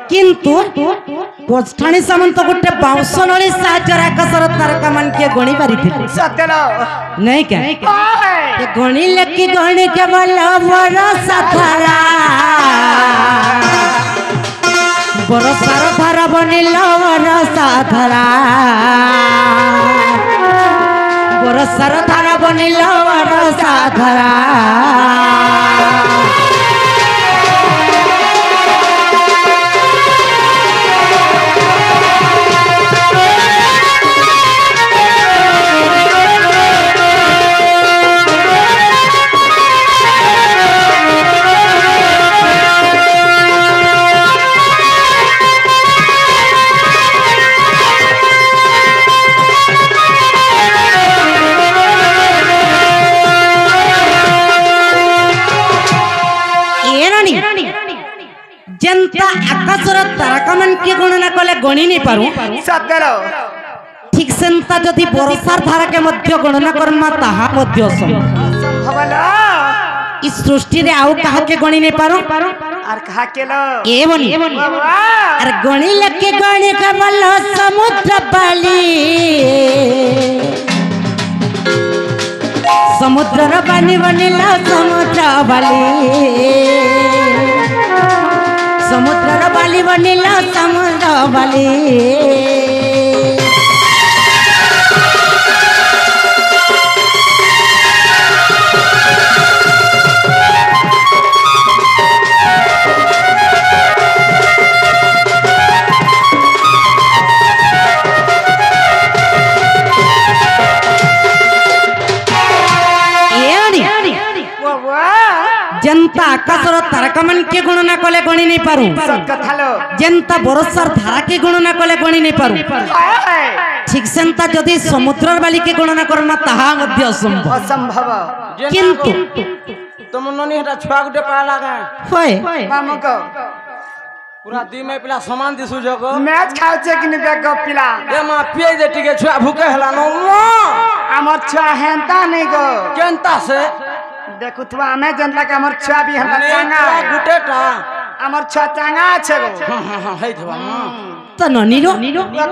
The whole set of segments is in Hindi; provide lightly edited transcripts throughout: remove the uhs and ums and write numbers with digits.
किंतु पछाणी सामंत गोटे बाउंश नली साहाय्य आकाशर तारका मान किए गणी पारी नहीं क्या गणी लेखि गणी केवल बरसा धारा बरसार धारा बनिल बरसा धारा बरसार धारा बनिल बरसा धारा जनता आकाशर तारका मान के गणना कले गणी नहीं पारू ठीक सेंता जदि बरसार धारा के मध्य गणना करमा ताहा मध्य इस सृष्टि रे आउ कहा के गणी नहीं पारू आर कहा के लो ए बनी अरे गणी लके गणी केवल समुद्र बाली समुद्र र पानी बनिला समुद्र बाली समुद्र बाली बनिला समुद्र बाली जनता आकाशर तारका मान के गणना कले गणी नहीं पारू जनता बरसार धारा के गणना कले गणी नहीं पारू ठीक सेंता जदि समुद्र बाली के गणना करमा ताहा मध्य असंभव किंतु तुम ननी हटा छुआ गुटे पाला का होय मामक पूरा दी में पिला सामान दिसु जगो मैच खाउ छे कि नहीं गप पिला ए मा पिए जे टिके छुआ भूखे हला नो हमर छुआ हेंता नहीं गो केंता से देखु तो हमें जनला के हमर छुआ भी हमरा चांगा गुटेटा हमर छुआ चांगा छे गो हां हे थवा तो ननीलो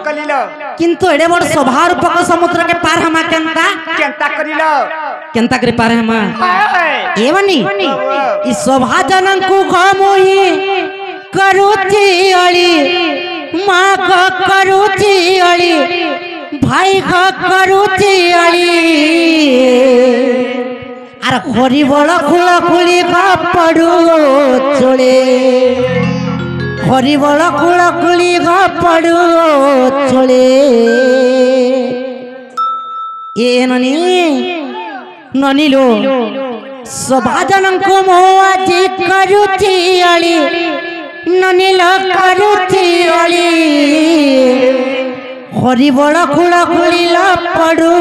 कलिलो किंतु एडे बड़ सभा रूपक समुद्र के पार हमा केंता करिलो केंता करे पार हमा ए बनी ई सभा जनन को खमोई करूची अली मां को करूची अली भाई को करूची अली आर हरि बड़ खुल खुली पड़ू चोले हरि बड़ खुल खुली पड़ू चोले ए ननी ननी लो सभाजन को मोआजी करूची अली ननी लो करूची अली हरि बड़ खुल खुली पड़ू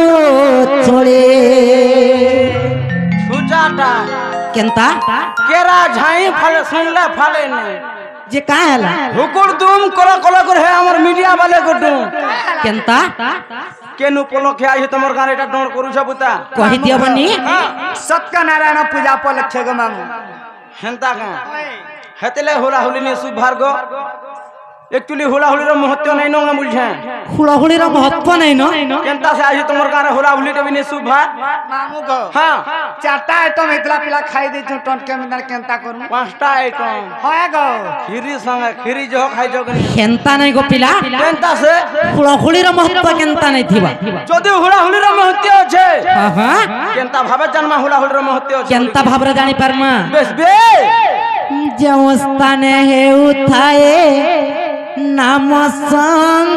चोले केंता केरा झाई फले सुनले फले नहीं जे का हला हुकुर तुम कोला कोला कर है हमर मीडिया वाले को तुम केंता केनु पोलो के आई तमर गाने एटा डोर करू छ बुता कहि दियो बनी सत्यनारायण पूजा पल छ गो मामू हेंता का हेतले होला हुली ने सुभार गो एक्चुअली होला हुली रो महत्व नहीं न बुझे होला हुली रो महत्व नहीं न केंता से आई तमर गाने होला हुली रे बिने सुभार मामू गो हां चारटा आइटम इतला पिला खाई दे छु टन के मिनर केंता करू पांचटा आइटम होय गो खीरी संग खीरी जो खाई जो केंता नहीं गो पिला केंता से होला हुली रो महत्व केंता नहीं थिबा जदी होला हुली रो महत्व छे हां केंता भाबे जन्मा होला हुली रो महत्व छे केंता भाबरे जानी परमा बेस बे जवस्ताने है उठाए नाम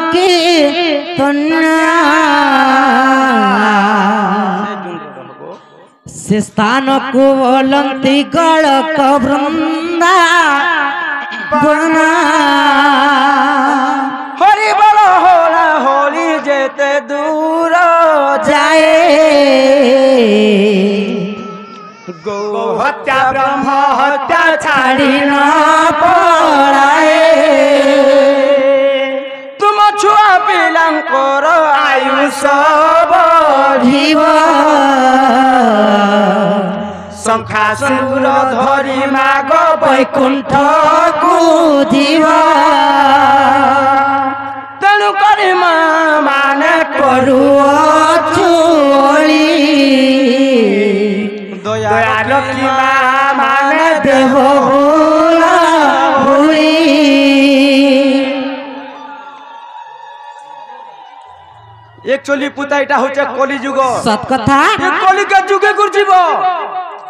संकीर्तन से स्थान को बोलंती गड़क वृंदा बना हरि बोल होला होली जेते दूर जाए गौ हत्या ब्रह्म हत्या छाड़ी न पड़ाए तुम छुआ पिलांकर आयुष बढ़िब शंखासुर धरी माग बैकुंठ को ବୁଝିବ ତେଣୁ କରି ମା ମାନେ କରୁଅଛୁ ଓଳି ଦୟାର କି ମା ମାନେ ଦେବ ଭୁଳି एक्चुअली पुता इटा होचे कली जुग सत कथा ये कली के जुगे गुरजीब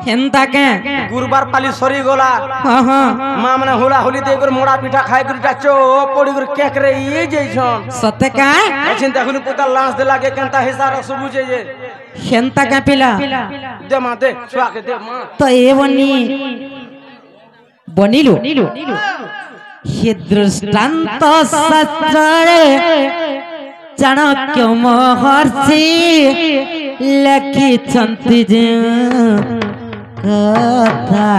हेंता के गुरुबार पाली सरी गला हां हां मां माने होला होली दे कर मोड़ा पिठा खाए कर टाचो पड़ी कर केक रे ये जैसन सते का अछिन देखुन पुता लांस देला के केनता हिसार सुबुजे जे हेंता का पिला दे मां दे छुआ के दे मां तो ए बनिलु हे दृष्टांत शास्त्रे चाणक्य महर्षि लिखिछन्ति जे कथा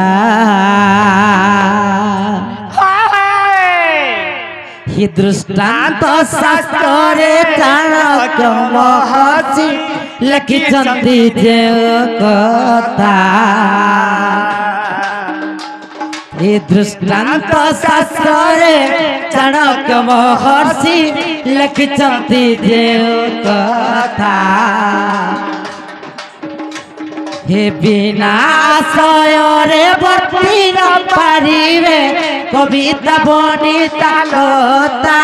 हि दृष्टांत शास्त्रे चाणक्य महर्षि लिखिछन्ति जे कथा ये दृष्टांत शास्त्रे चाणक्य महर्षि लिखिछन्ति जे कथा हे विनाशय वर्ती न पारिबे कविता बनिता लता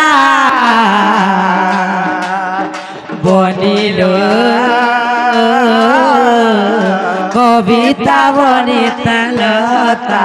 बनिलो कविता बनिता लता